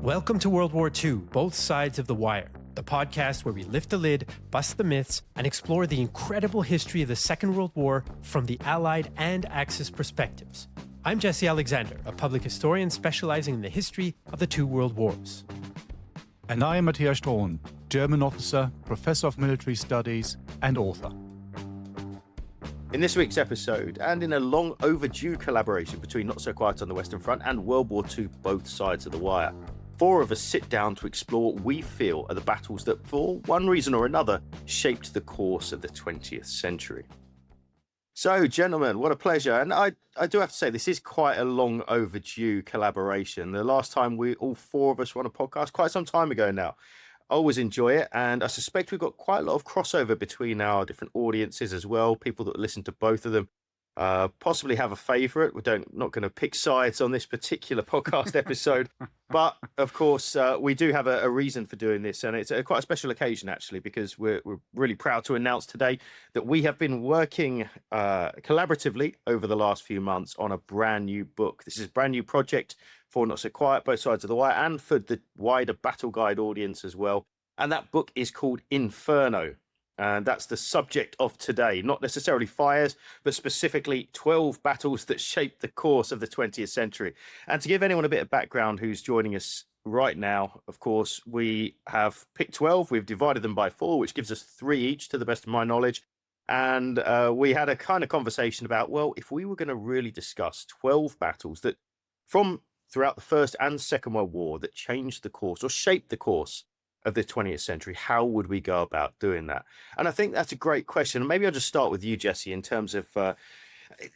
Welcome to World War II, Both Sides of the Wire, the podcast where we lift the lid, bust the myths, and explore the incredible history of the Second World War from the Allied and Axis perspectives. I'm Jesse Alexander, a public historian specializing in the history of the two world wars. And I am Matthias Strohn, German officer, professor of military studies, and author. In this week's episode, and in a long overdue collaboration between Not So Quiet on the Western Front and World War II, Both Sides of the Wire, four of us sit down to explore what we feel are the battles that, for one reason or another, shaped the course of the 20th century. So, gentlemen, what a pleasure. And I do have to say, this is quite a long overdue collaboration. The last time all four of us were on a podcast, quite some time ago now. I always enjoy it, and I suspect we've got quite a lot of crossover between our different audiences as well, people that listen to both of them. Possibly have a favourite. We're not going to pick sides on this particular podcast episode, but of course we do have a reason for doing this, and it's quite a special occasion actually, because we're really proud to announce today that we have been working collaboratively over the last few months on a brand new book. This is a brand new project for Not So Quiet, Both Sides of the Wire, and for the wider Battle Guide audience as well. And that book is called Inferno. And that's the subject of today, not necessarily fires, but specifically 12 battles that shaped the course of the 20th century. And to give anyone a bit of background who's joining us right now, of course, we have picked 12. We've divided them by 4, which gives us 3 each, to the best of my knowledge. And we had a kind of conversation about, well, if we were going to really discuss 12 battles that from throughout the First and Second World War that changed the course or shaped the course of the 20th century, how would we go about doing that? And I think that's a great question. Maybe I'll just start with you, Jesse, in terms of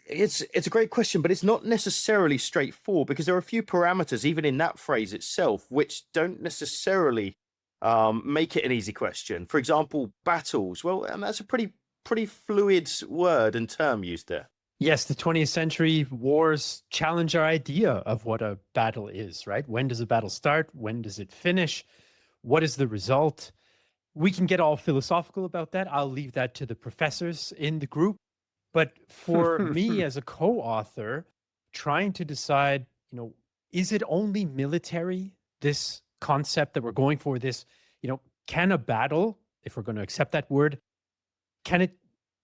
it's a great question, but it's not necessarily straightforward, because there are a few parameters even in that phrase itself which don't necessarily make it an easy question. For example, battles. Well, that's a pretty fluid word and term used there. Yes, the 20th century wars challenge our idea of what a battle is, right? When does a battle start? When does it finish? What is the result? We can get all philosophical about that. I'll leave that to the professors in the group. But for me as a co-author, trying to decide, is it only military, this concept that we're going for, this, can a battle, if we're going to accept that word, can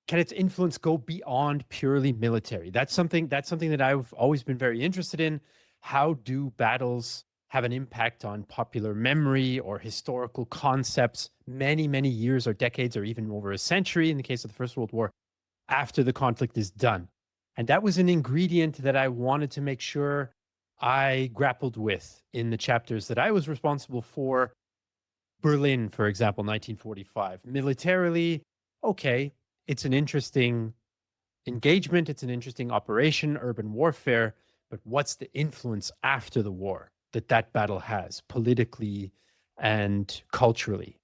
its influence go beyond purely military? That's something that I've always been very interested in. How do battles have an impact on popular memory or historical concepts many, many years or decades or even over a century in the case of the First World War after the conflict is done? And that was an ingredient that I wanted to make sure I grappled with in the chapters that I was responsible for. Berlin, for example, 1945. Militarily, okay, it's an interesting engagement, it's an interesting operation, urban warfare, but what's the influence after the war that battle has politically and culturally?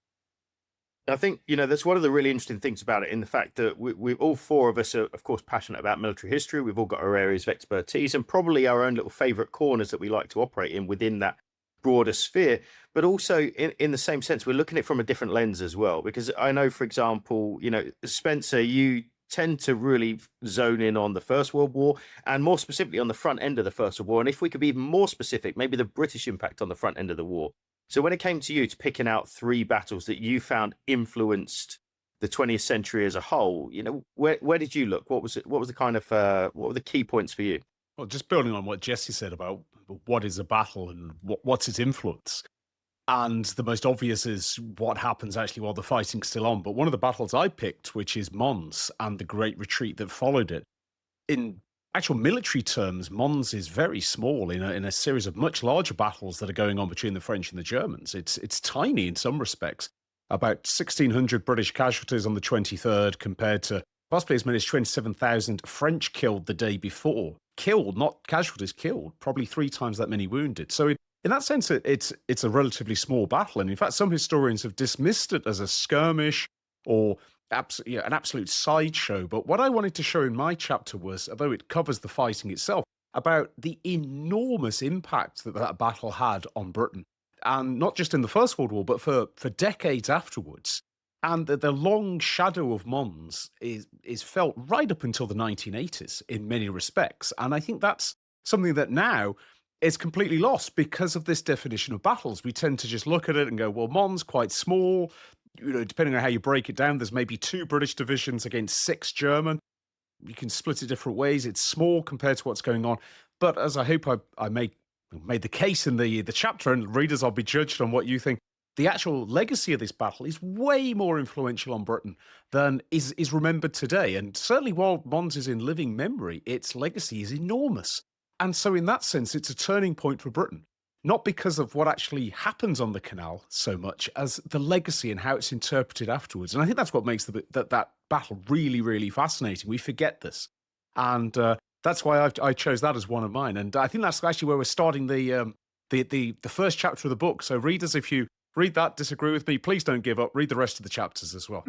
I think, that's one of the really interesting things about it, in the fact that we all four of us are, of course, passionate about military history. We've all got our areas of expertise and probably our own little favorite corners that we like to operate in within that broader sphere. But also in the same sense, we're looking at it from a different lens as well. Because I know, for example, Spencer, you tend to really zone in on the First World War, and more specifically on the front end of the First World War. And if we could be even more specific, maybe the British impact on the front end of the war. So when it came to you to picking out 3 battles that you found influenced the 20th century as a whole, where did you look? What was it? What was the kind of what were the key points for you? Well, just building on what Jesse said about what is a battle and what's its influence. And the most obvious is what happens actually while the fighting's still on. But one of the battles I picked, which is Mons and the Great Retreat that followed it. In actual military terms, Mons is very small in a series of much larger battles that are going on between the French and the Germans. It's tiny in some respects. About 1,600 British casualties on the 23rd compared to possibly as many as 27,000 French killed the day before. Killed, not casualties, killed. Probably 3 times that many wounded. So in that sense, it's a relatively small battle. And in fact, some historians have dismissed it as a skirmish or an absolute sideshow. But what I wanted to show in my chapter was, although it covers the fighting itself, about the enormous impact that battle had on Britain. And not just in the First World War, but for decades afterwards. And the long shadow of Mons is felt right up until the 1980s in many respects. And I think that's something that now is completely lost because of this definition of battles. We tend to just look at it and go, well, Mons quite small. Depending on how you break it down, there's maybe 2 British divisions against 6 German. You can split it different ways. It's small compared to what's going on. But as I hope I made the case in the chapter, and readers, I'll be judged on what you think, the actual legacy of this battle is way more influential on Britain than is remembered today. And certainly while Mons is in living memory, its legacy is enormous. And so in that sense, it's a turning point for Britain, not because of what actually happens on the canal so much as the legacy and how it's interpreted afterwards. And I think that's what makes that battle really, really fascinating. We forget this. And that's why I chose that as one of mine. And I think that's actually where we're starting the first chapter of the book. So readers, if you read that, disagree with me, please don't give up. Read the rest of the chapters as well.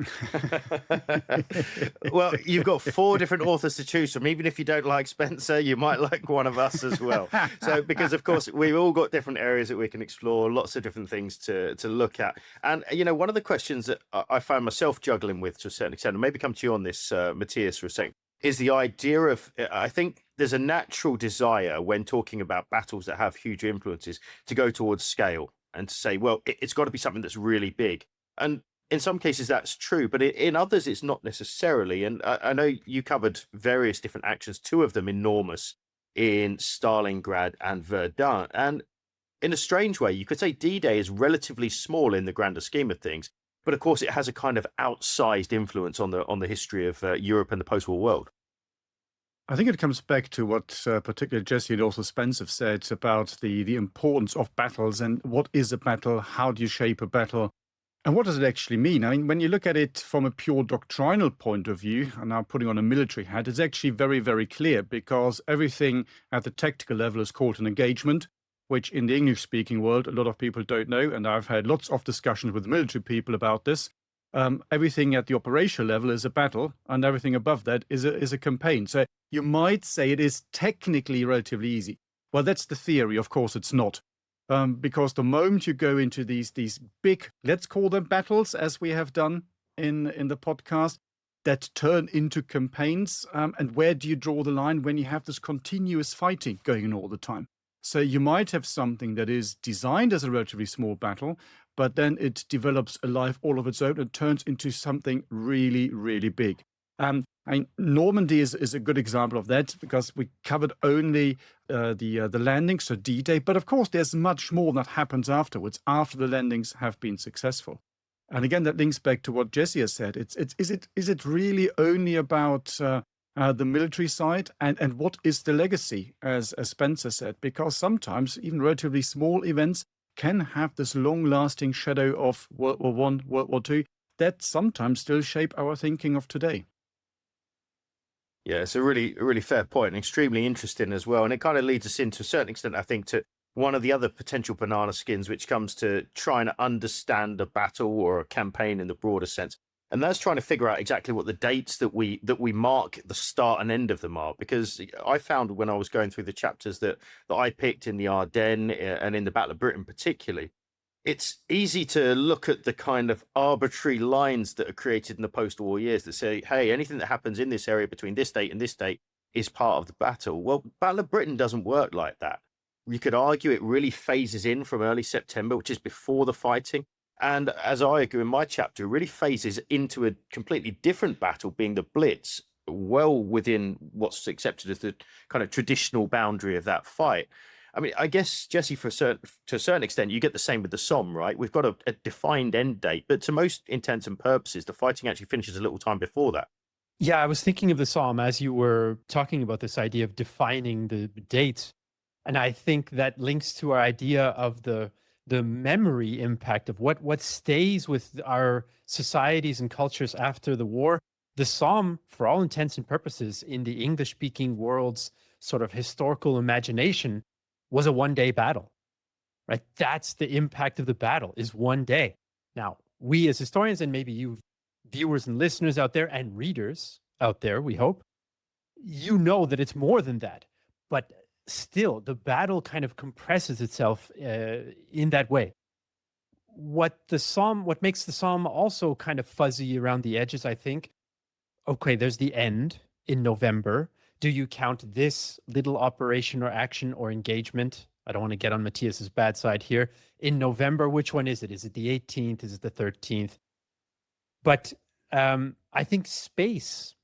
Well, you've got 4 different authors to choose from. Even if you don't like Spencer, you might like one of us as well. So, because of course we've all got different areas that we can explore, lots of different things to look at. And one of the questions that I found myself juggling with to a certain extent, and maybe come to you on this, Matthias, for a second, is the idea of, I think there's a natural desire when talking about battles that have huge influences to go towards scale and to say, well, it's got to be something that's really big. And in some cases that's true, but in others it's not necessarily. And I know you covered various different actions, 2 of them enormous in Stalingrad and Verdun. And in a strange way, you could say D-Day is relatively small in the grander scheme of things, but of course it has a kind of outsized influence on the history of Europe and the post-war world. I think it comes back to what particularly Jesse and also Spence have said about the importance of battles and what is a battle, how do you shape a battle, and what does it actually mean? I mean, when you look at it from a pure doctrinal point of view, and now putting on a military hat, it's actually very, very clear because everything at the tactical level is called an engagement, which in the English-speaking world, a lot of people don't know, and I've had lots of discussions with military people about this. Everything at the operational level is a battle, and everything above that is a campaign. So you might say it is technically relatively easy. Well, that's the theory. Of course, it's not. Because the moment you go into these big, let's call them battles, as we have done in the podcast, that turn into campaigns, and where do you draw the line when you have this continuous fighting going on all the time? So you might have something that is designed as a relatively small battle, but then it develops a life all of its own and turns into something really, really big. Normandy is a good example of that because we covered only the landings, so D-Day. But of course, there's much more that happens afterwards, after the landings have been successful. And again, that links back to what Jesse has said. Is it really only about the military side? And what is the legacy, as Spencer said? Because sometimes even relatively small events can have this long-lasting shadow of World War I, World War II, that sometimes still shape our thinking of today. Yeah, it's a really fair point and extremely interesting as well. And it kind of leads us in to a certain extent, I think, to one of the other potential banana skins, which comes to trying to understand a battle or a campaign in the broader sense. And that's trying to figure out exactly what the dates that we mark the start and end of them are. Because I found when I was going through the chapters that I picked in the Ardennes and in the Battle of Britain particularly, it's easy to look at the kind of arbitrary lines that are created in the post-war years that say, hey, anything that happens in this area between this date and this date is part of the battle. Well, Battle of Britain doesn't work like that. You could argue it really phases in from early September, which is before the fighting. And as I argue in my chapter, it really phases into a completely different battle, being the Blitz, well within what's accepted as the kind of traditional boundary of that fight. I mean, I guess, Jesse, to a certain extent, you get the same with the Somme, right? We've got a defined end date, but to most intents and purposes, the fighting actually finishes a little time before that. Yeah, I was thinking of the Somme as you were talking about this idea of defining the dates. And I think that links to our idea of the memory impact of what stays with our societies and cultures after the war. The Somme, for all intents and purposes, in the English-speaking world's sort of historical imagination, was a one-day battle, right? That's the impact of the battle, is one day. Now, we as historians, and maybe you viewers and listeners out there and readers out there, we hope, you know that it's more than that. But still, the battle kind of compresses itself in that way. What makes the Somme also kind of fuzzy around the edges, I think, okay, there's the end in November. Do you count this little operation or action or engagement I don't want to get on Matthias's bad side here, in November. Which one is it? Is it the 18th? Is it the 13th? But I think space,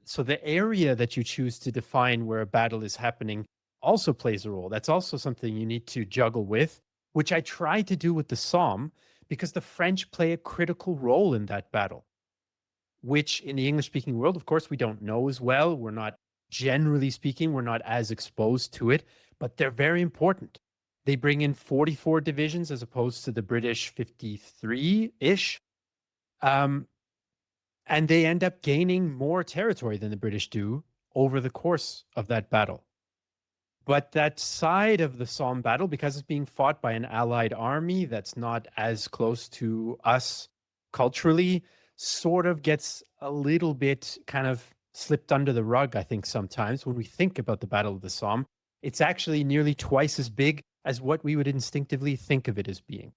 so the area that you choose to define where a battle is happening, also plays a role. That's also something you need to juggle with, which I try to do with the Somme, because the French play a critical role in that battle, which in the English-speaking world, of course, we don't know as well. We're not, generally speaking, we're not as exposed to it, but they're very important. They bring in 44 divisions as opposed to the British 53-ish. And they end up gaining more territory than the British do over the course of that battle. But that side of the Somme battle, because it's being fought by an allied army that's not as close to us culturally, sort of gets a little bit kind of slipped under the rug, I think, sometimes when we think about the Battle of the Somme. It's actually nearly twice as big as what we would instinctively think of it as being.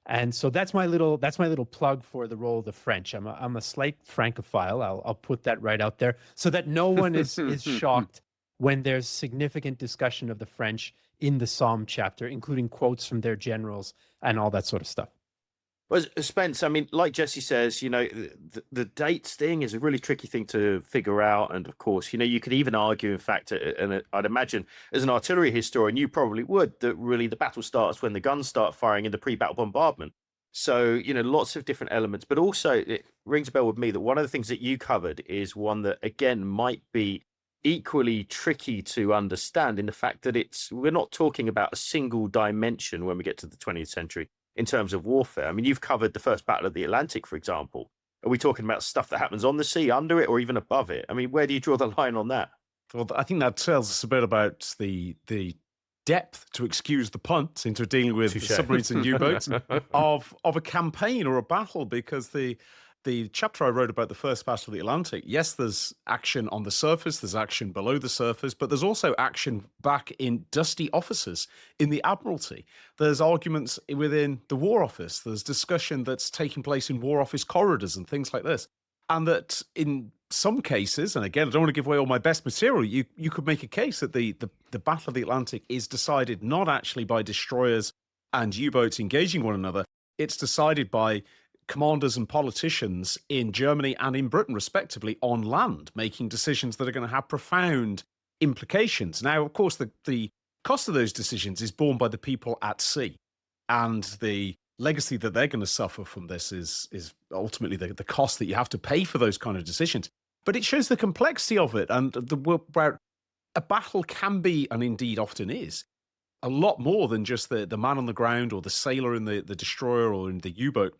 And so that's my little plug for the role of the French. I'm a slight Francophile. I'll put that right out there so that no one is shocked when there's significant discussion of the French in the Somme chapter, including quotes from their generals and all that sort of stuff. Well, Spence, I mean, like Jesse says, the dates thing is a really tricky thing to figure out. And of course, you could even argue, in fact, and I'd imagine as an artillery historian, you probably would, that really the battle starts when the guns start firing in the pre-battle bombardment. So, lots of different elements. But also, it rings a bell with me that one of the things that you covered is one that, again, might be equally tricky to understand in the fact that we're not talking about a single dimension when we get to the 20th century in terms of warfare. I mean, you've covered the first battle of the Atlantic, for example. Are we talking about stuff that happens on the sea, under it, or even above it? I mean, where do you draw the line on that? Well, I think that tells us a bit about the depth, to excuse the punt, into dealing with submarines and U-boats of a campaign or a battle, because the chapter I wrote about the first battle of the Atlantic, yes, there's action on the surface, there's action below the surface, but there's also action back in dusty offices in the Admiralty. There's arguments within the War Office. There's discussion that's taking place in War Office corridors and things like this. And that in some cases, and again, I don't want to give away all my best material, you could make a case that the Battle of the Atlantic is decided not actually by destroyers and U-boats engaging one another. It's decided by commanders and politicians in Germany and in Britain, respectively, on land, making decisions that are going to have profound implications. Now, of course, the cost of those decisions is borne by the people at sea, and the legacy that they're going to suffer from this is ultimately the cost that you have to pay for those kind of decisions. But it shows the complexity of it, and where a battle can be, and indeed often is, a lot more than just the man on the ground or the sailor in the destroyer or in the U-boat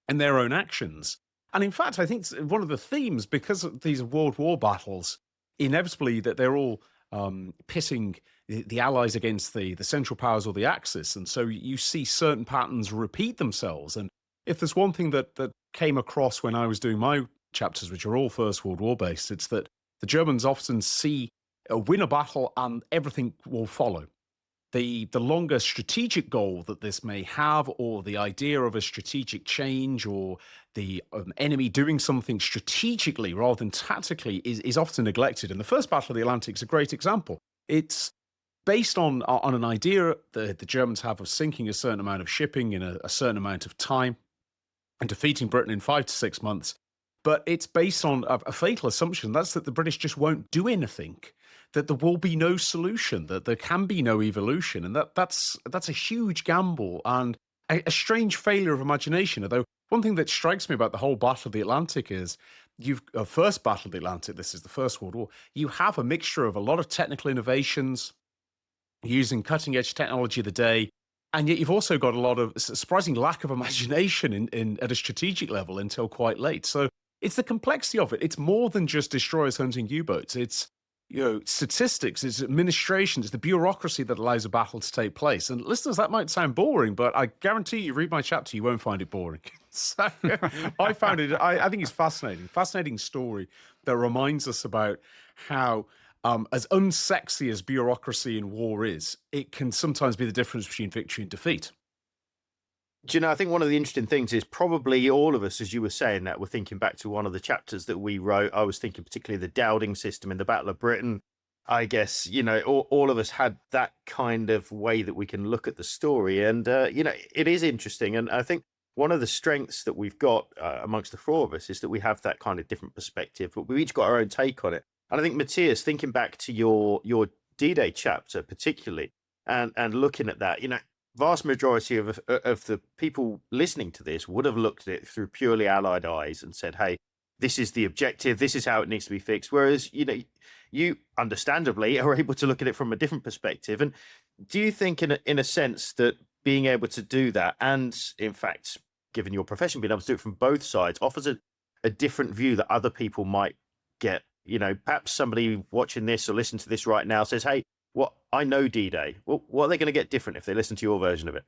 and their own actions. And in fact, I think one of the themes, because of these World War battles, inevitably that they're all pitting the Allies against the Central Powers or the Axis. And so you see certain patterns repeat themselves. And if there's one thing that came across when I was doing my chapters, which are all First World War based, it's that the Germans often win a battle and everything will follow. The longer strategic goal that this may have, or the idea of a strategic change, or the enemy doing something strategically rather than tactically is often neglected. And the first Battle of the Atlantic is a great example. It's based on an idea that the Germans have of sinking a certain amount of shipping in a certain amount of time and defeating Britain in 5 to 6 months. But it's based on a fatal assumption. That's that the British just won't do anything, that there will be no solution, that there can be no evolution. And that's a huge gamble and a strange failure of imagination. Although one thing that strikes me about the whole Battle of the Atlantic is first Battle of the Atlantic, this is the First World War, you have a mixture of a lot of technical innovations using cutting edge technology of the day. And yet you've also got a lot of surprising lack of imagination at a strategic level until quite late. So it's the complexity of it. It's more than just destroyers hunting U-boats. It's statistics, it's administration, it's the bureaucracy that allows a battle to take place. And listeners, that might sound boring, but I guarantee you read my chapter, you won't find it boring. So I found it, I think it's fascinating story that reminds us about how as unsexy as bureaucracy in war is, it can sometimes be the difference between victory and defeat. Do you know, I think one of the interesting things is probably all of us, as you were saying that, we're thinking back to one of the chapters that we wrote. I was thinking particularly the Dowding system in the Battle of Britain. I guess, all of us had that kind of way that we can look at the story. And, it is interesting. And I think one of the strengths that we've got amongst the four of us is that we have that kind of different perspective, but we've each got our own take on it. And I think, Matthias, thinking back to your D-Day chapter particularly, and looking at that, vast majority of the people listening to this would have looked at it through purely Allied eyes and said, hey, this is the objective, this is how it needs to be fixed. Whereas, you understandably are able to look at it from a different perspective. And do you think in a sense that being able to do that, and in fact, given your profession, being able to do it from both sides offers a different view that other people might get? Perhaps somebody watching this or listening to this right now says, hey, I know D-Day. Well, what are they going to get different if they listen to your version of it?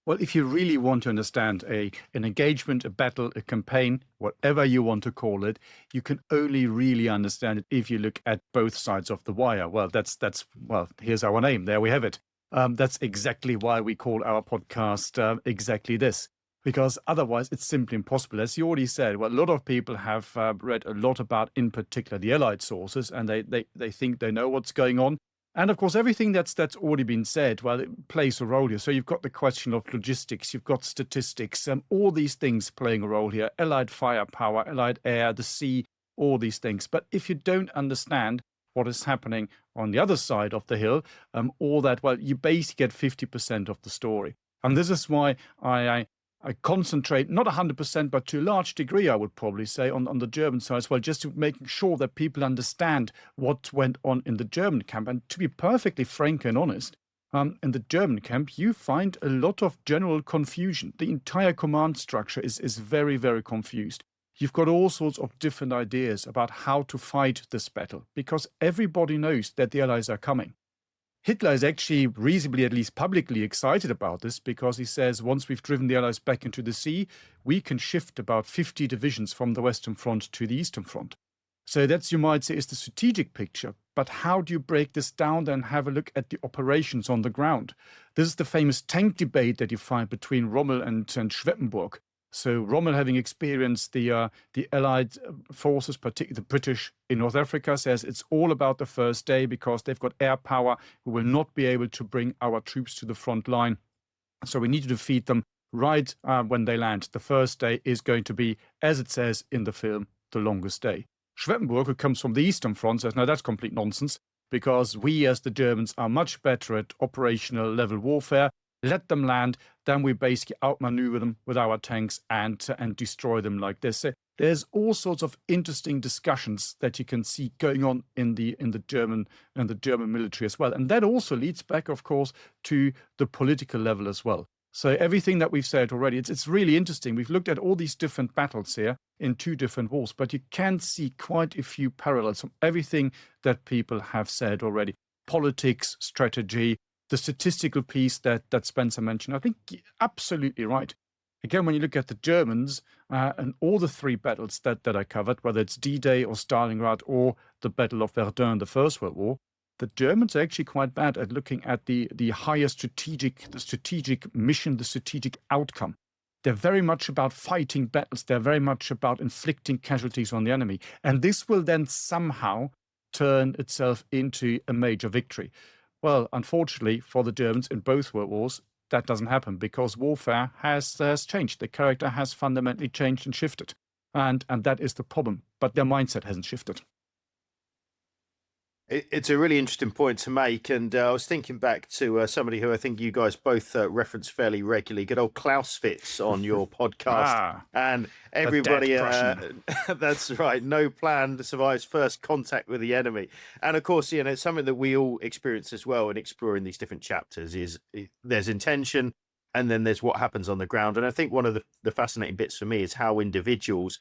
Well, if you really want to understand an engagement, a battle, a campaign, whatever you want to call it, you can only really understand it if you look at both sides of the wire. Well, here's our name. There we have it. That's exactly why we call our podcast exactly this, because otherwise it's simply impossible. As you already said, well, a lot of people have read a lot about, in particular, the Allied sources, and they think they know what's going on. And of course, everything that's already been said, well, it plays a role here. So you've got the question of logistics, you've got statistics, all these things playing a role here. Allied firepower, Allied air, the sea, all these things. But if you don't understand what is happening on the other side of the hill, you basically get 50% of the story. And this is why I concentrate, not 100%, but to a large degree, I would probably say, on the German side as well, just to making sure that people understand what went on in the German camp. And to be perfectly frank and honest, in the German camp, you find a lot of general confusion. The entire command structure is very, very confused. You've got all sorts of different ideas about how to fight this battle, because everybody knows that the Allies are coming. Hitler is actually reasonably, at least publicly, excited about this, because he says once we've driven the Allies back into the sea, we can shift about 50 divisions from the Western Front to the Eastern Front. So that's, you might say, is the strategic picture. But how do you break this down and have a look at the operations on the ground? This is the famous tank debate that you find between Rommel and Schweppenburg. So Rommel, having experienced the Allied forces, particularly the British in North Africa, says it's all about the first day because they've got air power. We will not be able to bring our troops to the front line. So we need to defeat them right when they land. The first day is going to be, as it says in the film, the longest day. Schweppenburg, who comes from the Eastern Front, says, no, that's complete nonsense, because we as the Germans are much better at operational level warfare. Let them land, then we basically outmaneuver them with our tanks and destroy them like this. So there's all sorts of interesting discussions that you can see going on in the German military as well. And that also leads back, of course, to the political level as well. So everything that we've said already, it's really interesting. We've looked at all these different battles here in two different wars, but you can see quite a few parallels from everything that people have said already. Politics, strategy, the statistical piece that Spencer mentioned. I think absolutely right. Again, when you look at the Germans and all the three battles that I covered, whether it's D-Day or Stalingrad or the Battle of Verdun, the First World War, the Germans are actually quite bad at looking at the higher strategic mission, the strategic outcome. They're very much about fighting battles. They're very much about inflicting casualties on the enemy. And this will then somehow turn itself into a major victory. Well, unfortunately for the Germans in both world wars, that doesn't happen because warfare has changed. The character has fundamentally changed and shifted. And that is the problem. But their mindset hasn't shifted. It's a really interesting point to make. And I was thinking back to somebody who I think you guys both reference fairly regularly, good old Clausewitz on your podcast. And everybody, that's right, no plan survives first contact with the enemy. And of course, it's something that we all experience as well in exploring these different chapters is there's intention and then there's what happens on the ground. And I think one of the fascinating bits for me is how individuals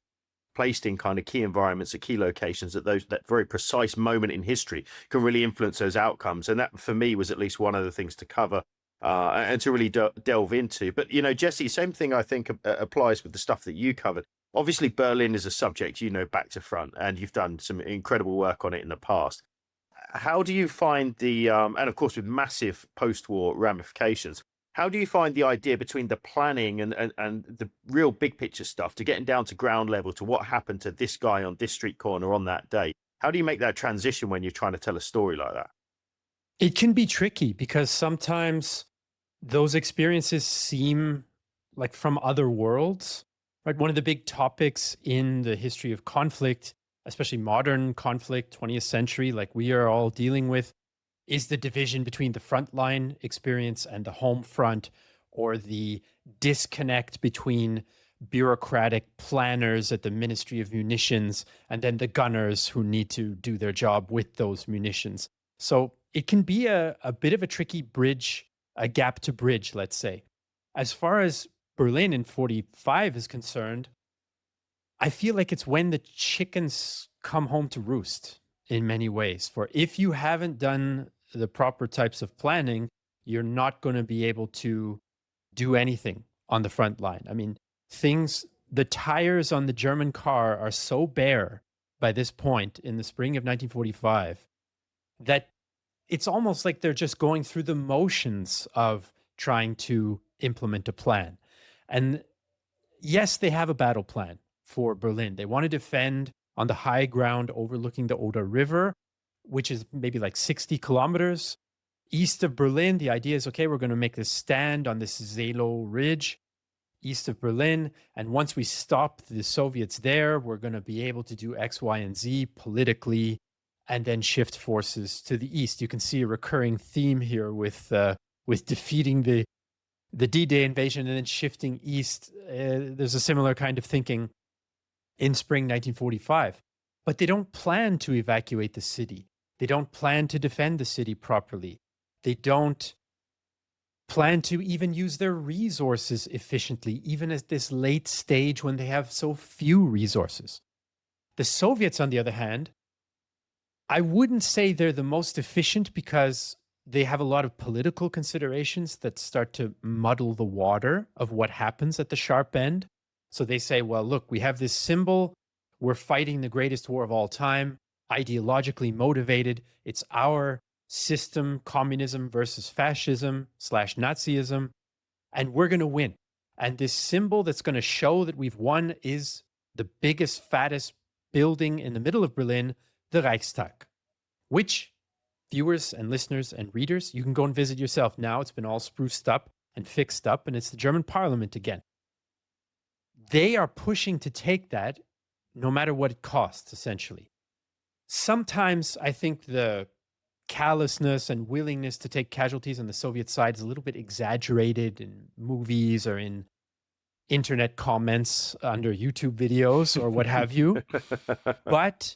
placed in kind of key environments at key locations at that very precise moment in history can really influence those outcomes. And that for me was at least one of the things to cover and to really delve into. But, Jesse, same thing I think applies with the stuff that you covered. Obviously, Berlin is a subject, back to front, and you've done some incredible work on it in the past. How do you find and of course, with massive post-war ramifications, how do you find the idea between the planning and the real big picture stuff to getting down to ground level to what happened to this guy on this street corner on that day? How do you make that transition when you're trying to tell a story like that? It can be tricky because sometimes those experiences seem like from other worlds, right? One of the big topics in the history of conflict, especially modern conflict, 20th century, like we are all dealing with, is the division between the frontline experience and the home front, or the disconnect between bureaucratic planners at the Ministry of Munitions and then the gunners who need to do their job with those munitions. So it can be a bit of a tricky bridge, a gap to bridge, let's say. As far as Berlin in 45 is concerned, I feel like it's when the chickens come home to roost in many ways. For if you haven't done the proper types of planning, you're not going to be able to do anything on the front line. I mean, the tires on the German car are so bare by this point in the spring of 1945 that it's almost like they're just going through the motions of trying to implement a plan. And yes, they have a battle plan for Berlin. They want to defend on the high ground overlooking the Oder River, which is maybe like 60 kilometers east of Berlin. The idea is, okay, we're going to make this stand on this Zelo Ridge east of Berlin. And once we stop the Soviets there, we're going to be able to do X, Y, and Z politically and then shift forces to the east. You can see a recurring theme here with defeating the D-Day invasion and then shifting east. There's a similar kind of thinking in spring 1945. But they don't plan to evacuate the city. They don't plan to defend the city properly. They don't plan to even use their resources efficiently, even at this late stage when they have so few resources. The Soviets, on the other hand, I wouldn't say they're the most efficient because they have a lot of political considerations that start to muddle the water of what happens at the sharp end. So they say, well, look, we have this symbol. We're fighting the greatest war of all time, ideologically motivated. It's our system, communism versus fascism / Nazism, and we're going to win. And this symbol that's going to show that we've won is the biggest, fattest building in the middle of Berlin, the Reichstag, which viewers and listeners and readers, you can go and visit yourself now. It's been all spruced up and fixed up, and it's the German parliament again. They are pushing to take that no matter what it costs, essentially. Sometimes I think the callousness and willingness to take casualties on the Soviet side is a little bit exaggerated in movies or in internet comments under YouTube videos or what have you. But,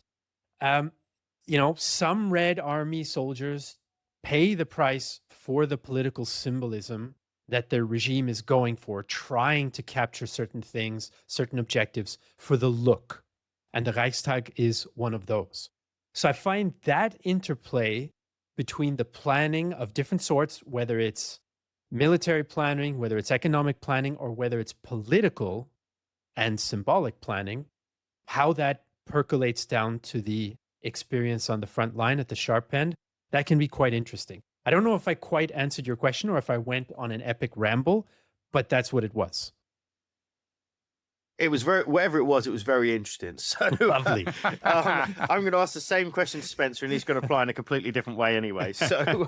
some Red Army soldiers pay the price for the political symbolism that their regime is going for, trying to capture certain things, certain objectives for the look. And the Reichstag is one of those. So I find that interplay between the planning of different sorts, whether it's military planning, whether it's economic planning, or whether it's political and symbolic planning, how that percolates down to the experience on the front line at the sharp end, that can be quite interesting. I don't know if I quite answered your question or if I went on an epic ramble, but that's what it was. It was whatever it was very interesting. So Lovely. I'm going to ask the same question to Spencer, and he's going to apply in a completely different way anyway. So,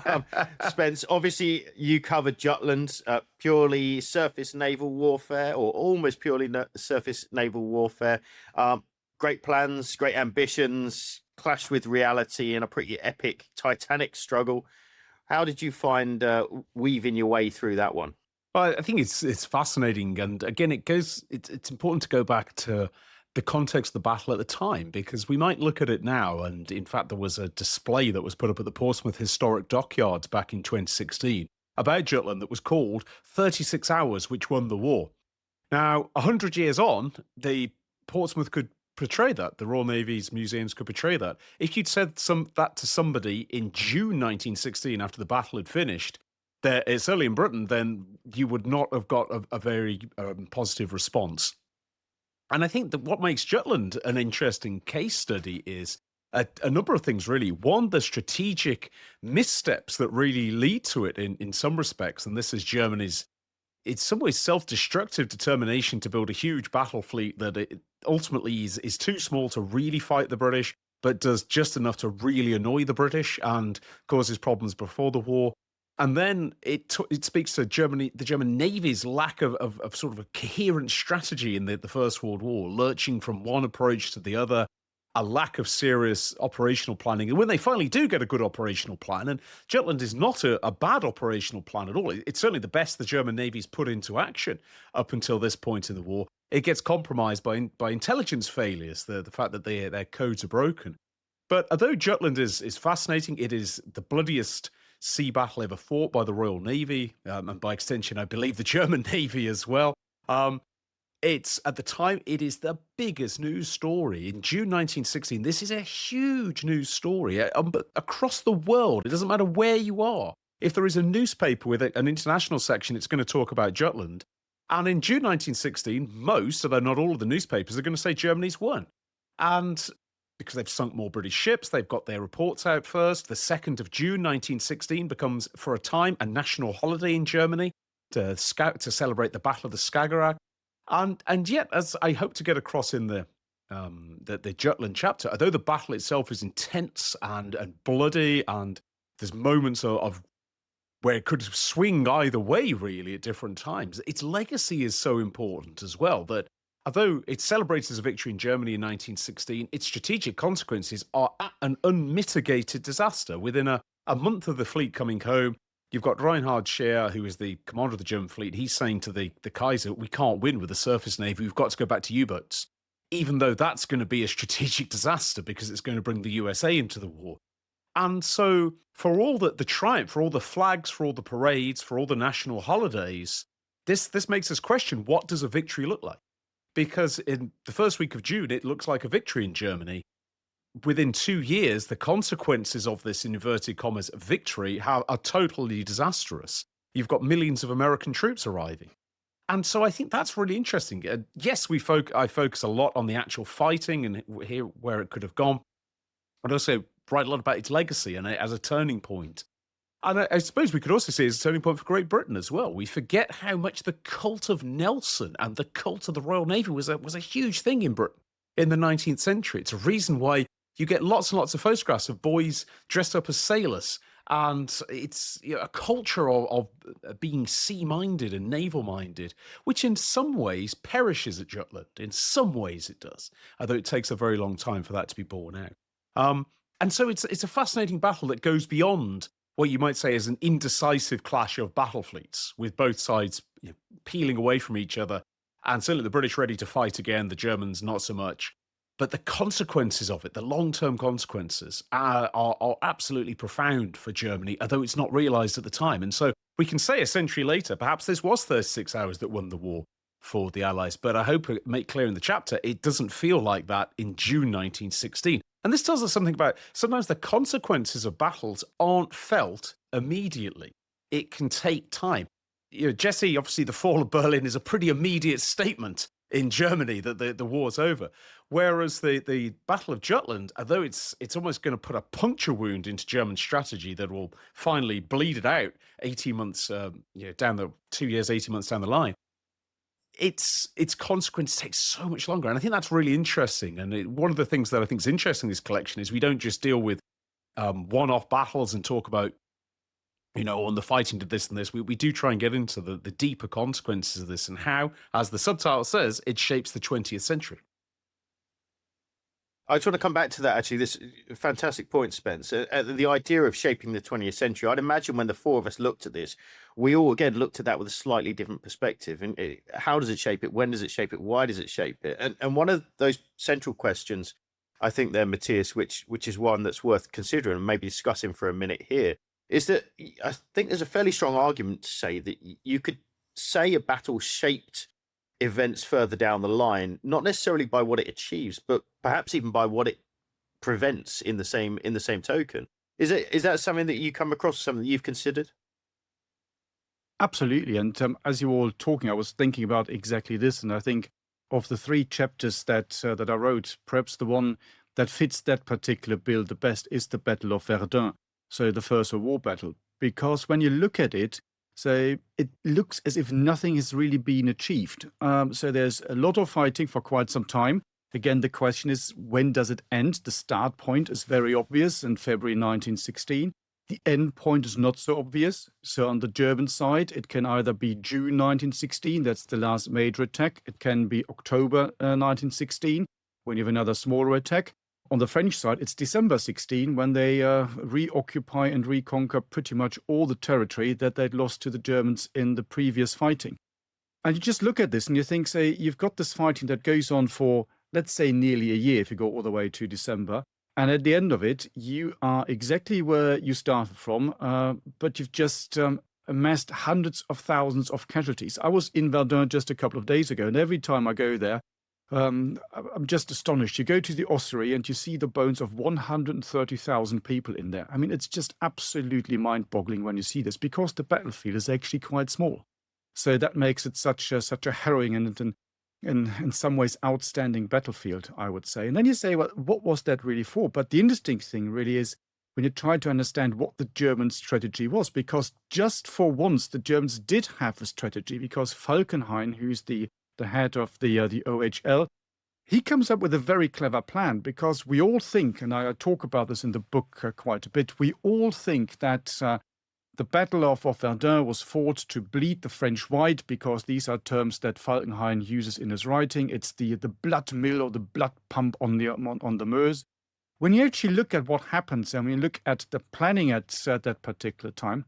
Spence, obviously you covered Jutland, purely surface naval warfare, or almost purely surface naval warfare. Great plans, great ambitions, clashed with reality in a pretty epic Titanic struggle. How did you find weaving your way through that one? Well, I think it's fascinating, and again, it's important to go back to the context of the battle at the time, because we might look at it now, and in fact, there was a display that was put up at the Portsmouth Historic Dockyards back in 2016 about Jutland that was called 36 Hours Which Won the War. Now, 100 years on, the Portsmouth could portray that. The Royal Navy's museums could portray that. If you'd said that to somebody in June 1916 after the battle had finished, certainly in Britain, then you would not have got a very positive response. And I think that what makes Jutland an interesting case study is a number of things, really. One, the strategic missteps that really lead to it in some respects, and this is Germany's, in some ways, self-destructive determination to build a huge battle fleet that it ultimately is too small to really fight the British, but does just enough to really annoy the British and causes problems before the war. And then it speaks to Germany, the German Navy's lack of sort of a coherent strategy in the First World War, lurching from one approach to the other, a lack of serious operational planning. And when they finally do get a good operational plan, and Jutland is not a bad operational plan at all, it's certainly the best the German Navy's put into action up until this point in the war, it gets compromised by intelligence failures, the fact that their codes are broken. But although Jutland is fascinating, it is the bloodiest sea battle ever fought by the Royal Navy, and by extension, I believe the German Navy as well. It's at the time, it is the biggest news story in June 1916. This is a huge news story across the world. It doesn't matter where you are. If there is a newspaper with an international section, it's going to talk about Jutland. And in June 1916, most, although not all of the newspapers, are going to say Germany's won. And because they've sunk more British ships, they've got their reports out first. The 2nd of June 1916 becomes, for a time, a national holiday in Germany to celebrate the Battle of the Skagerrak. And yet, as I hope to get across in the Jutland chapter, although the battle itself is intense and bloody, and there's moments of where it could swing either way, really, at different times, its legacy is so important as well that although it's celebrated as a victory in Germany in 1916, its strategic consequences are an unmitigated disaster. Within a month of the fleet coming home, you've got Reinhard Scheer, who is the commander of the German fleet. He's saying to the Kaiser, we can't win with the surface navy. We've got to go back to U-boats, even though that's going to be a strategic disaster because it's going to bring the USA into the war. And so for all the triumph, for all the flags, for all the parades, for all the national holidays, this makes us question, what does a victory look like? Because in the first week of June, it looks like a victory in Germany. Within 2 years, the consequences of this, in inverted commas, victory are totally disastrous. You've got millions of American troops arriving. And so I think that's really interesting. Yes, I focus a lot on the actual fighting and here where it could have gone, but also write a lot about its legacy and as a turning point. And I suppose we could also see it as a turning point for Great Britain as well. We forget how much the cult of Nelson and the cult of the Royal Navy was a huge thing in Britain in the 19th century. It's a reason why you get lots and lots of photographs of boys dressed up as sailors. And it's a culture of being sea-minded and naval-minded, which in some ways perishes at Jutland. In some ways it does, although it takes a very long time for that to be borne out. And so it's a fascinating battle that goes beyond what you might say is an indecisive clash of battle fleets, with both sides peeling away from each other, and certainly the British ready to fight again, the Germans not so much. But the consequences of it, the long-term consequences, are absolutely profound for Germany, although it's not realised at the time. And so we can say a century later, perhaps this was 36 hours that won the war for the Allies. But I hope I make clear in the chapter, it doesn't feel like that in June 1916. And this tells us something about sometimes the consequences of battles aren't felt immediately. It can take time. Jesse, obviously, the fall of Berlin is a pretty immediate statement in Germany that the war's over. Whereas the Battle of Jutland, although it's almost going to put a puncture wound into German strategy that will finally bleed it out 18 months, down the 2 years, 18 months down the line, its consequence takes so much longer. And I think that's really interesting. And one of the things that I think is interesting in this collection is we don't just deal with one-off battles and talk about, on the fighting did this and this. We do try and get into the deeper consequences of this and how, as the subtitle says, it shapes the 20th century. I just want to come back to that, actually, this fantastic point, Spence. The idea of shaping the 20th century, I'd imagine when the four of us looked at this, we all, again, looked at that with a slightly different perspective. And how does it shape it? When does it shape it? Why does it shape it? And one of those central questions, I think there, Matthias, which is one that's worth considering and maybe discussing for a minute here, is that I think there's a fairly strong argument to say that you could say a battle shaped events further down the line, not necessarily by what it achieves, but perhaps even by what it prevents in the same token. Is that something that you come across, something that you've considered? Absolutely. And as you were all talking, I was thinking about exactly this. And I think of the 3 chapters that I wrote, perhaps the one that fits that particular bill the best is the Battle of Verdun, so the First World War battle. Because when you look at it, so it looks as if nothing has really been achieved. So there's a lot of fighting for quite some time. Again, the question is, when does it end? The start point is very obvious in February 1916. The end point is not so obvious. So on the German side, it can either be June 1916, that's the last major attack. It can be October 1916, when you have another smaller attack. On the French side, it's December 16, when they reoccupy and reconquer pretty much all the territory that they'd lost to the Germans in the previous fighting. And you just look at this and you think, say, you've got this fighting that goes on for, let's say, nearly a year if you go all the way to December. And at the end of it, you are exactly where you started from, but you've just amassed hundreds of thousands of casualties. I was in Verdun just a couple of days ago, and every time I go there, I'm just astonished. You go to the ossuary and you see the bones of 130,000 people in there. I mean, it's just absolutely mind-boggling when you see this, because the battlefield is actually quite small. So that makes it such a harrowing and in some ways outstanding battlefield, I would say. And then you say, well, what was that really for? But the interesting thing really is when you try to understand what the German strategy was, because just for once the Germans did have a strategy, because Falkenhayn, who's the head of the OHL, he comes up with a very clever plan, because we all think, and I talk about this in the book quite a bit, we all think that the Battle of Verdun was fought to bleed the French white, because these are terms that Falkenhayn uses in his writing. It's the blood mill or the blood pump on the Meuse. When you actually look at what happens, and we look at the planning at that particular time,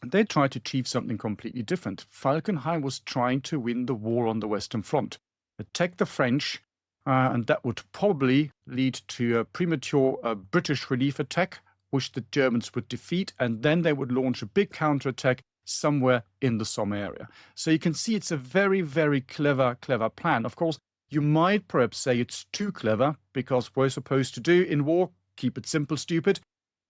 they tried to achieve something completely different. Falkenhayn was trying to win the war on the Western Front, attack the French, and that would probably lead to a premature British relief attack, which the Germans would defeat, and then they would launch a big counterattack somewhere in the Somme area. So you can see it's a very, very clever plan. Of course, you might perhaps say it's too clever, because we're supposed to do in war, keep it simple, stupid.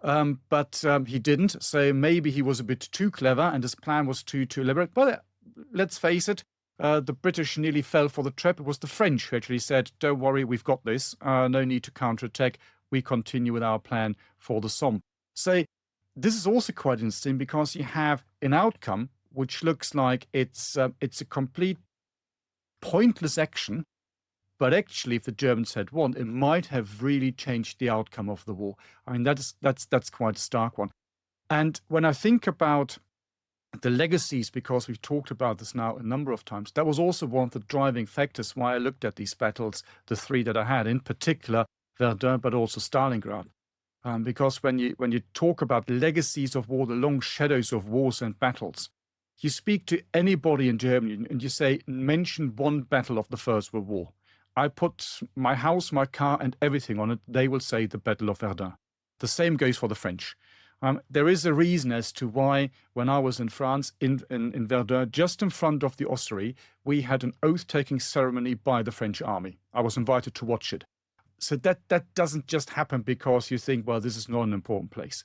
But he didn't. So maybe he was a bit too clever and his plan was too elaborate. But let's face it, the British nearly fell for the trap. It was the French who actually said, don't worry, we've got this. No need to counterattack. We continue with our plan for the Somme. So this is also quite interesting, because you have an outcome which looks like it's a complete pointless action. But actually, if the Germans had won, it might have really changed the outcome of the war. I mean, that's quite a stark one. And when I think about the legacies, because we've talked about this now a number of times, that was also one of the driving factors why I looked at these battles, the three that I had, in particular Verdun, but also Stalingrad. Because when you talk about legacies of war, the long shadows of wars and battles, you speak to anybody in Germany and you say, mention one battle of the First World War. I put my house, my car, and everything on it. They will say the Battle of Verdun. The same goes for the French. There is a reason as to why, when I was in France, in Verdun, just in front of the ossuary, we had an oath-taking ceremony by the French army. I was invited to watch it. So that doesn't just happen because you think, well, this is not an important place.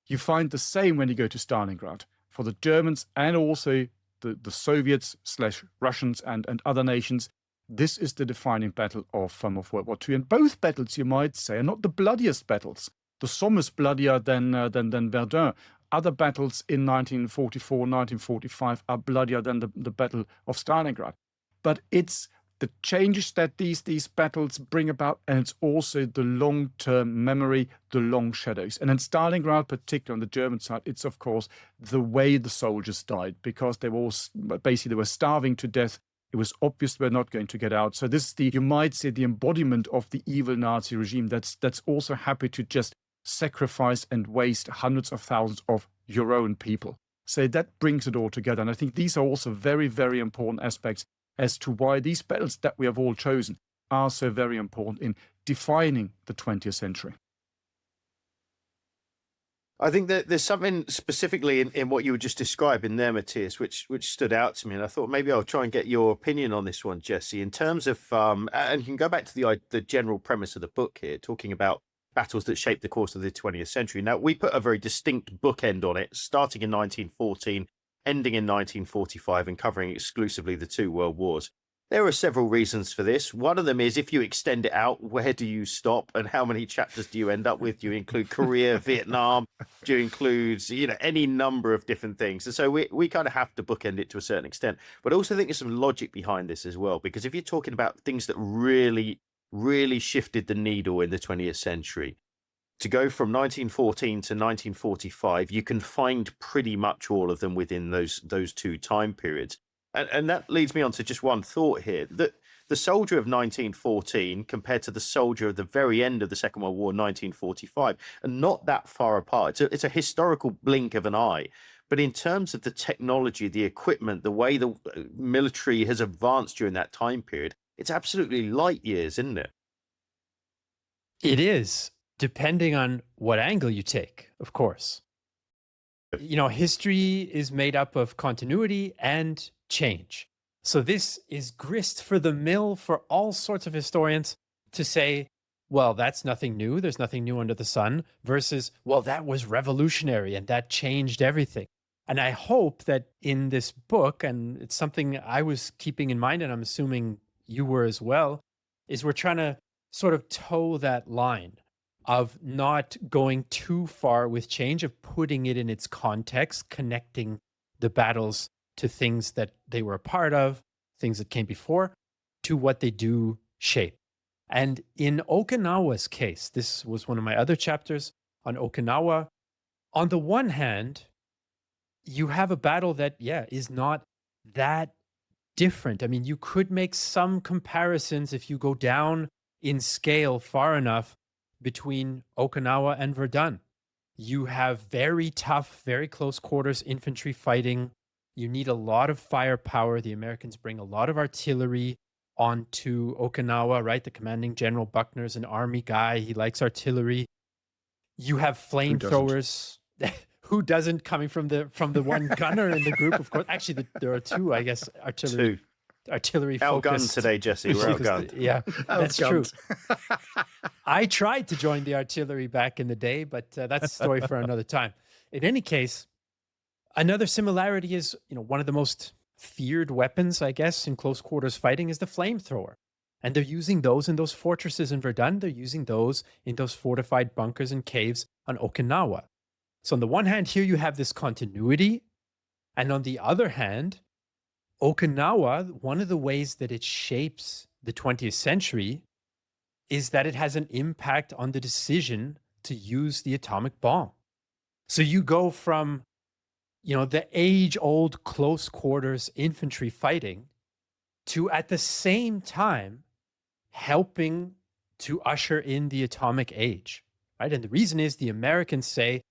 You find the same when you go to Stalingrad. For the Germans and also the Soviets / Russians and other nations, this is the defining battle of World War II. And both battles, you might say, are not the bloodiest battles. The Somme is bloodier than Verdun. Other battles in 1944, 1945 are bloodier than the Battle of Stalingrad. But it's the changes that these battles bring about, and it's also the long-term memory, the long shadows. And in Stalingrad, particularly on the German side, it's, of course, the way the soldiers died, because they were starving to death. It was obvious we're not going to get out. So this is you might say, the embodiment of the evil Nazi regime that's also happy to just sacrifice and waste hundreds of thousands of your own people. So that brings it all together. And I think these are also very, very important aspects as to why these battles that we have all chosen are so very important in defining the 20th century. I think that there's something specifically in what you were just describing there, Matthias, which stood out to me. And I thought maybe I'll try and get your opinion on this one, Jesse, in terms of, and you can go back to the general premise of the book here, talking about battles that shaped the course of the 20th century. Now, we put a very distinct bookend on it, starting in 1914, ending in 1945, and covering exclusively the two world wars. There are several reasons for this. One of them is, if you extend it out, where do you stop and how many chapters do you end up with? Do you include Korea, Vietnam? Do you include, any number of different things? And so we kind of have to bookend it to a certain extent. But I also think there's some logic behind this as well, because if you're talking about things that really really shifted the needle in the 20th century. To go from 1914 to 1945, you can find pretty much all of them within those two time periods. And that leads me on to just one thought here, that the soldier of 1914 compared to the soldier of the very end of the Second World War, 1945, are not that far apart. It's a historical blink of an eye. But in terms of the technology, the equipment, the way the military has advanced during that time period, it's absolutely light years, isn't it? It is, depending on what angle you take, of course. You know, history is made up of continuity and change. So this is grist for the mill for all sorts of historians to say, well, that's nothing new. There's nothing new under the sun, versus, well, that was revolutionary and that changed everything. And I hope that in this book, and it's something I was keeping in mind, and I'm assuming you were as well, is we're trying to sort of toe that line of not going too far with change, of putting it in its context, connecting the battles to things that they were a part of, things that came before, to what they do shape. And in Okinawa's case, this was one of my other chapters on Okinawa. On the one hand, you have a battle that, is not that different. I mean, you could make some comparisons if you go down in scale far enough between Okinawa and Verdun. You have very tough, very close quarters infantry fighting. You need a lot of firepower. The Americans bring a lot of artillery onto Okinawa, right? The commanding general Buckner's an army guy. He likes artillery. You have flamethrowers. Who doesn't, coming from the one gunner in the group, of course. Actually, there are two, I guess, artillery focused. Outgunned today, Jesse. We're outgunned. Yeah, that's true. I tried to join the artillery back in the day, but that's a story for another time. In any case, another similarity is, one of the most feared weapons, I guess, in close quarters fighting is the flamethrower. And they're using those in those fortresses in Verdun. They're using those in those fortified bunkers and caves on Okinawa. So on the one hand, here you have this continuity. And on the other hand, Okinawa, one of the ways that it shapes the 20th century is that it has an impact on the decision to use the atomic bomb. So you go from, the age-old close quarters infantry fighting to, at the same time, helping to usher in the atomic age, right? And the reason is the Americans say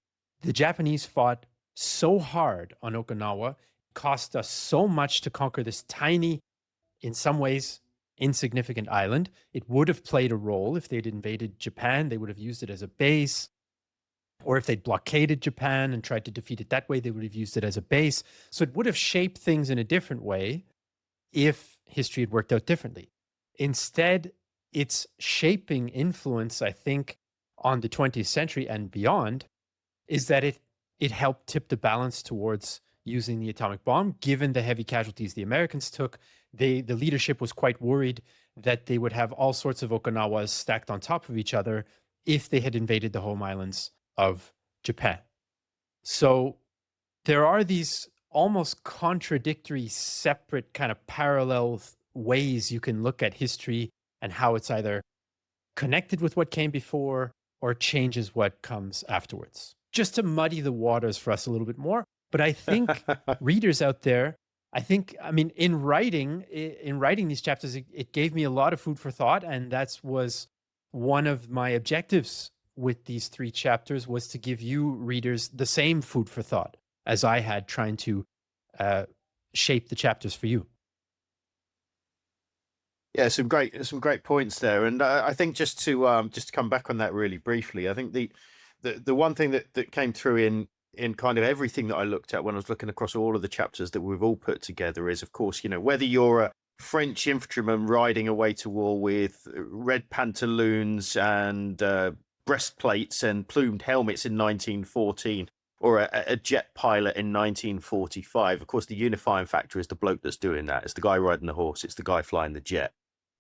the Japanese fought so hard on Okinawa, cost us so much to conquer this tiny, in some ways, insignificant island. It would have played a role if they'd invaded Japan. They would have used it as a base. Or if they'd blockaded Japan and tried to defeat it that way, they would have used it as a base. So it would have shaped things in a different way if history had worked out differently. Instead, its shaping influence, I think, on the 20th century and beyond is that it helped tip the balance towards using the atomic bomb. Given the heavy casualties the Americans took, the leadership was quite worried that they would have all sorts of Okinawas stacked on top of each other if they had invaded the home islands of Japan. So there are these almost contradictory, separate kind of parallel ways you can look at history and how it's either connected with what came before or changes what comes afterwards. Just to muddy the waters for us a little bit more. But I think readers out there, in writing these chapters, it gave me a lot of food for thought. And that was one of my objectives with these 3 chapters, was to give you readers the same food for thought as I had trying to shape the chapters for you. Yeah, some great points there. And I think just to come back on that really briefly, I think the one thing that came through in kind of everything that I looked at when I was looking across all of the chapters that we've all put together is, of course, whether you're a French infantryman riding away to war with red pantaloons and breastplates and plumed helmets in 1914, or a jet pilot in 1945. Of course, the unifying factor is the bloke that's doing that. It's the guy riding the horse. It's the guy flying the jet.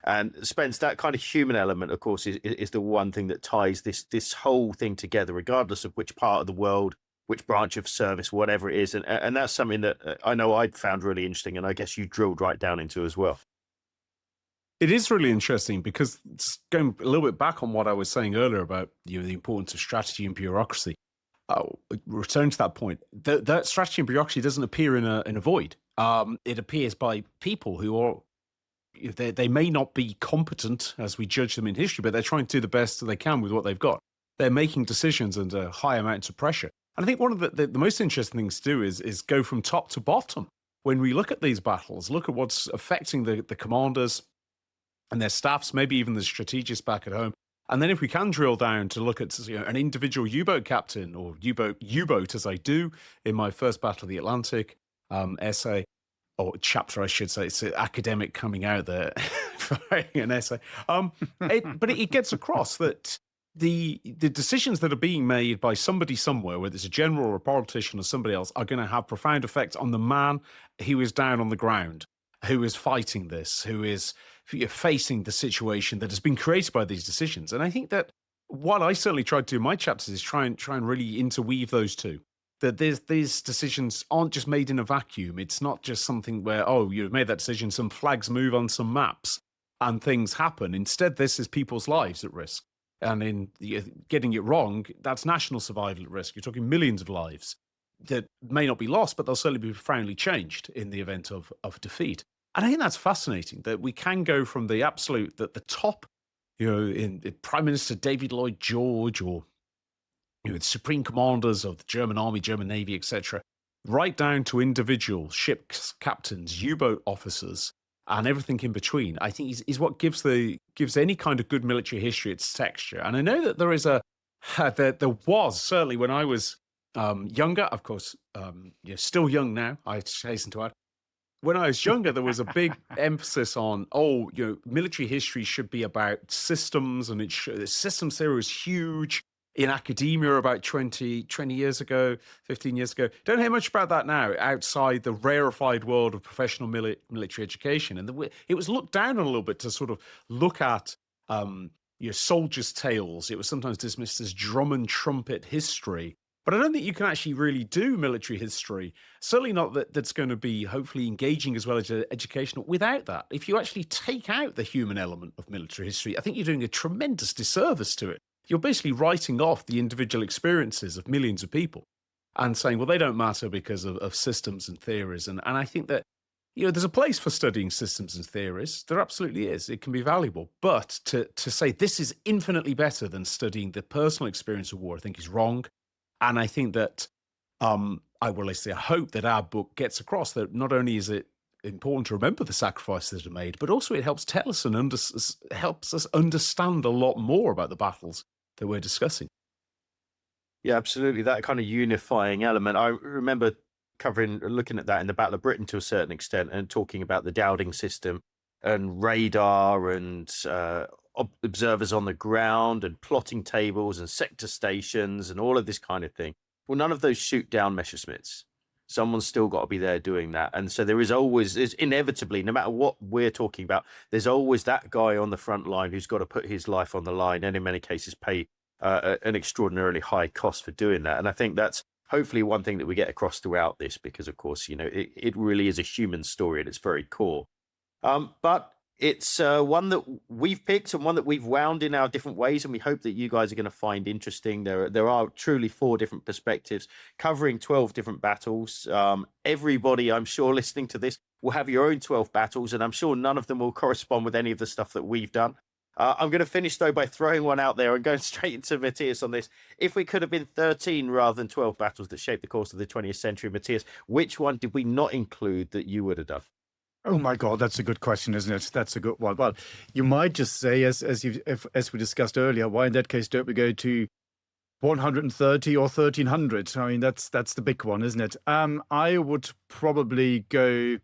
And Spence, that kind of human element, of course, is the one thing that ties this whole thing together, regardless of which part of the world, which branch of service, whatever it is. And that's something that I know I'd found really interesting, and I guess you drilled right down into as well. It is really interesting because it's going a little bit back on what I was saying earlier about the importance of strategy and bureaucracy. Return to that point. That strategy and bureaucracy doesn't appear in a void. It appears by people who are they may not be competent as we judge them in history, but they're trying to do the best that they can with what they've got. They're making decisions under high amounts of pressure. And I think one of the most interesting things to do is go from top to bottom. When we look at these battles, look at what's affecting the commanders and their staffs, maybe even the strategists back at home. And then if we can drill down to look at an individual U-boat captain or U-boat as I do in my first Battle of the Atlantic essay, or chapter, I should say. It's an academic coming out there for writing an essay. But it gets across that the decisions that are being made by somebody somewhere, whether it's a general or a politician or somebody else, are going to have profound effects on the man who is down on the ground, who is fighting this, who is facing the situation that has been created by these decisions. And I think that what I certainly tried to do in my chapters is try and really interweave those two. That these decisions aren't just made in a vacuum. It's not just something where, oh, you've made that decision, some flags move on some maps and things happen. Instead, this is people's lives at risk. And in getting it wrong, that's national survival at risk. You're talking millions of lives that may not be lost, but they'll certainly be profoundly changed in the event of defeat. And I think that's fascinating, that we can go from the absolute, that the top, in Prime Minister David Lloyd George or the supreme commanders of the German army, German navy, etc., right down to individual ship captains, U-boat officers, and everything in between. I think is what gives any kind of good military history its texture. And I know that there is there was certainly when I was younger, of course, still young now, I hasten to add. When I was younger, there was a big emphasis on, military history should be about systems, and the systems theory was huge in academia about 20 years ago, 15 years ago. Don't hear much about that now outside the rarefied world of professional military education. And it was looked down on a little bit to sort of look at soldiers' tales. It was sometimes dismissed as drum and trumpet history. But I don't think you can actually really do military history, certainly not that's going to be hopefully engaging as well as educational, without that. If you actually take out the human element of military history, I think you're doing a tremendous disservice to it. You're basically writing off the individual experiences of millions of people and saying, well, they don't matter because of systems and theories. And I think that, there's a place for studying systems and theories. There absolutely is. It can be valuable. But to say this is infinitely better than studying the personal experience of war, I think is wrong. And I think that I hope that our book gets across that not only is it important to remember the sacrifices that are made, but also it helps tell us and helps us understand a lot more about the battles that we're discussing. Yeah, absolutely. That kind of unifying element. I remember looking at that in the Battle of Britain to a certain extent and talking about the Dowding system and radar and observers on the ground and plotting tables and sector stations and all of this kind of thing. Well, none of those shoot down Messerschmitts. Someone's still got to be there doing that. And so there's inevitably, no matter what we're talking about, there's always that guy on the front line who's got to put his life on the line and in many cases pay an extraordinarily high cost for doing that. And I think that's hopefully one thing that we get across throughout this, because of course, it really is a human story at its very core. But it's one that we've picked and one that we've wound in our different ways, and we hope that you guys are going to find interesting. There are truly 4 different perspectives covering 12 different battles. Everybody, I'm sure, listening to this will have your own 12 battles, and I'm sure none of them will correspond with any of the stuff that we've done. I'm going to finish, though, by throwing one out there and going straight into Matthias on this. If we could have been 13 rather than 12 battles that shaped the course of the 20th century, Matthias, which one did we not include that you would have done? Oh my God, that's a good question, isn't it? That's a good one. Well, you might just say, as we discussed earlier, why in that case don't we go to 130 or 1300? I mean, that's the big one, isn't it? I would probably go.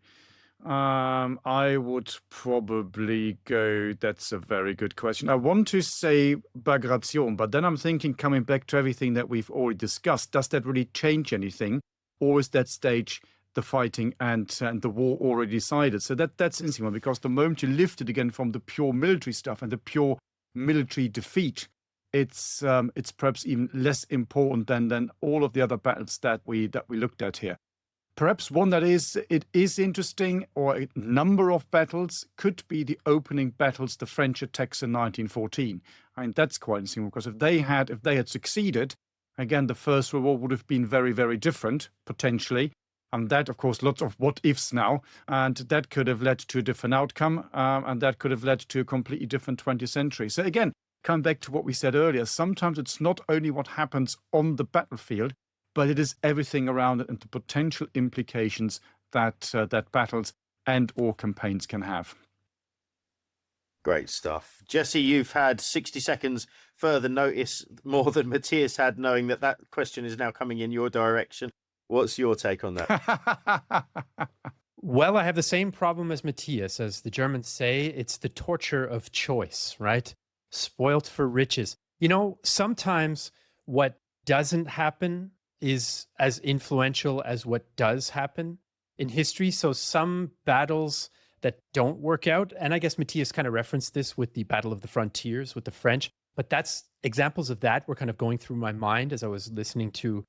That's a very good question. I want to say Bagration, but then I'm thinking, coming back to everything that we've already discussed, does that really change anything, or is that stage the fighting and the war already decided? So that's interesting one, because the moment you lift it again from the pure military stuff and the pure military defeat, it's perhaps even less important than all of the other battles that we looked at here. Perhaps one that it is interesting, or a number of battles, could be the opening battles the French attacks in 1914. I mean, that's quite interesting because if they had succeeded, again, the First World War would have been very, very different, potentially. And that, of course, lots of what ifs now. And that could have led to a different outcome. And that could have led to a completely different 20th century. So again, come back to what we said earlier. Sometimes it's not only what happens on the battlefield, but it is everything around it and the potential implications that battles and or campaigns can have. Great stuff. Jesse, you've had 60 seconds further notice, more than Matthias had, knowing that question is now coming in your direction. What's your take on that? Well, I have the same problem as Matthias. As the Germans say, it's the torture of choice, right? Spoilt for riches. You know, sometimes what doesn't happen is as influential as what does happen in history. So some battles that don't work out, and I guess Matthias kind of referenced this with the Battle of the Frontiers with the French, but that's examples of that were kind of going through my mind as I was listening to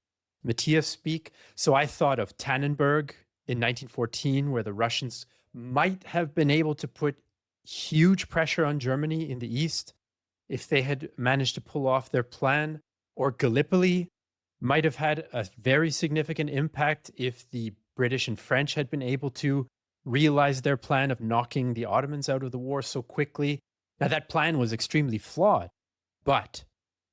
Matthias speak. So I thought of Tannenberg in 1914, where the Russians might have been able to put huge pressure on Germany in the east if they had managed to pull off their plan. Or Gallipoli might have had a very significant impact if the British and French had been able to realize their plan of knocking the Ottomans out of the war so quickly. Now, that plan was extremely flawed, but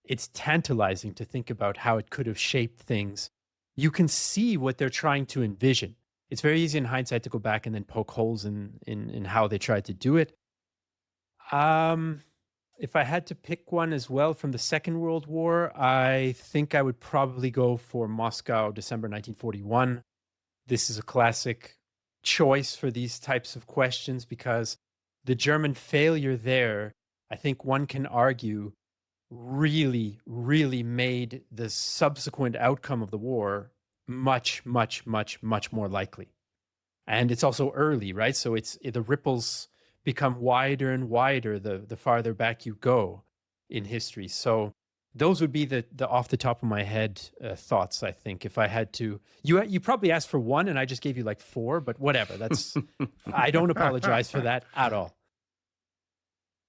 it's tantalizing to think about how it could have shaped things. You can see what they're trying to envision. It's very easy in hindsight to go back and then poke holes in how they tried to do it. If I had to pick one as well from the Second World War, I think I would probably go for Moscow, December 1941. This is a classic choice for these types of questions because the German failure there, I think one can argue, really, really made the subsequent outcome of the war much, much, much, much more likely. And it's also early, right? So the ripples become wider and wider the farther back you go in history. So those would be the off the top of my head thoughts, I think. If I had to, you probably asked for one and I just gave you like four, but whatever. That's I don't apologize for that at all.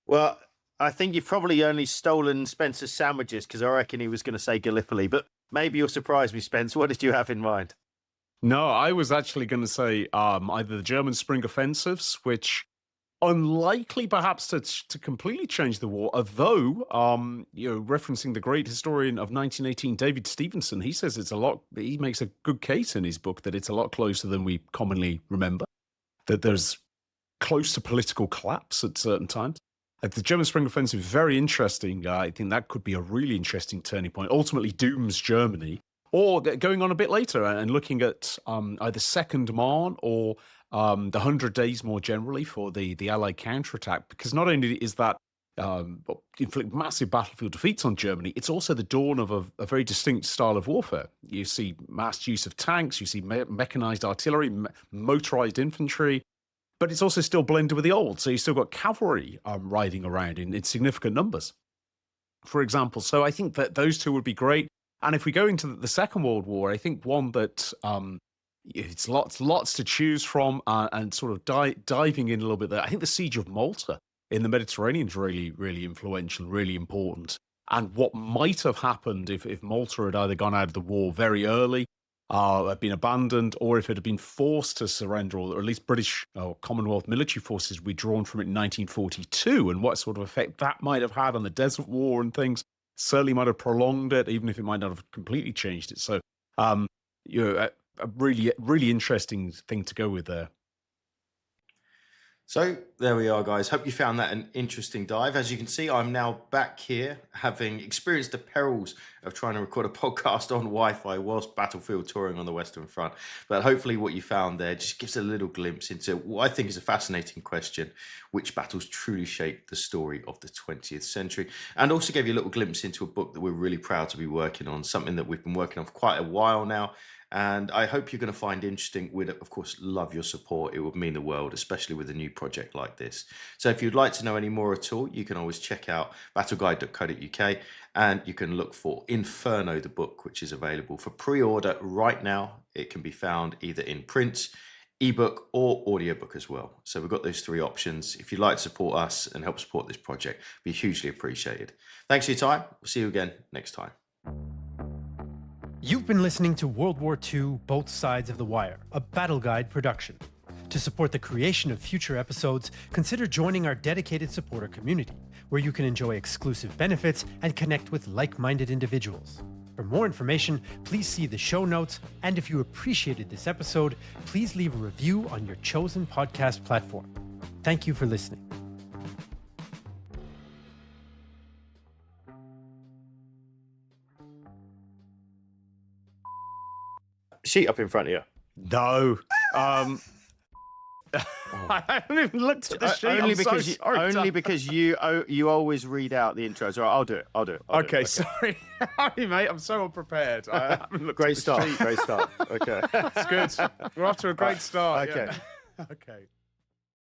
Well, I think you've probably only stolen Spencer's sandwiches because I reckon he was going to say Gallipoli, but maybe you'll surprise me, Spence. What did you have in mind? No, I was actually going to say either the German spring offensives, which unlikely perhaps to completely change the war, although referencing the great historian of 1918, David Stevenson, he says he makes a good case in his book that it's a lot closer than we commonly remember, that there's close to political collapse at certain times. The German spring offensive is very interesting. I think that could be a really interesting turning point, ultimately dooms Germany. Or going on a bit later and looking at either Second Marne or the 100 Days more generally for the Allied counterattack, because not only is that inflict massive battlefield defeats on Germany, it's also the dawn of a very distinct style of warfare. You see mass use of tanks, you see mechanized artillery, motorized infantry, but it's also still blended with the old. So you've still got cavalry riding around in significant numbers, for example. So I think that those two would be great. And if we go into the Second World War, I think one that it's lots to choose from and sort of diving in a little bit there. I think the Siege of Malta in the Mediterranean is really, really influential, really important. And what might have happened if Malta had either gone out of the war very early, had been abandoned, or if it had been forced to surrender, or at least British or Commonwealth military forces withdrawn from it in 1942, and what sort of effect that might have had on the Desert War and things. Certainly might have prolonged it, even if it might not have completely changed it. So, a really, really interesting thing to go with there. So there we are, guys. Hope you found that an interesting dive. As you can see, I'm now back here, having experienced the perils of trying to record a podcast on Wi-Fi whilst battlefield touring on the Western Front. But hopefully what you found there just gives a little glimpse into what I think is a fascinating question: which battles truly shaped the story of the 20th century? And also gave you a little glimpse into a book that we're really proud to be working on, something that we've been working on for quite a while now. And I hope you're going to find interesting. We'd, of course, love your support. It would mean the world, especially with a new project like this. So if you'd like to know any more at all, you can always check out battleguide.co.uk, and you can look for Inferno, the book, which is available for pre-order right now. It can be found either in print, ebook, or audiobook as well. So we've got those three options. If you'd like to support us and help support this project, it'd be hugely appreciated. Thanks for your time. We'll see you again next time. You've been listening to World War II, Both Sides of the Wire, a Battle Guide production. To support the creation of future episodes, consider joining our dedicated supporter community, where you can enjoy exclusive benefits and connect with like-minded individuals. For more information, please see the show notes, and if you appreciated this episode, please leave a review on your chosen podcast platform. Thank you for listening. Sheet up in front of you. No. I haven't even looked at the sheet. Only because you always read out the intros. All right, I'll do it. Okay, sorry. Sorry, mate. I'm so unprepared. I haven't looked Great at the start. sheet. Great start. Okay. That's good. We're off to a great start. Okay. Yeah. Okay.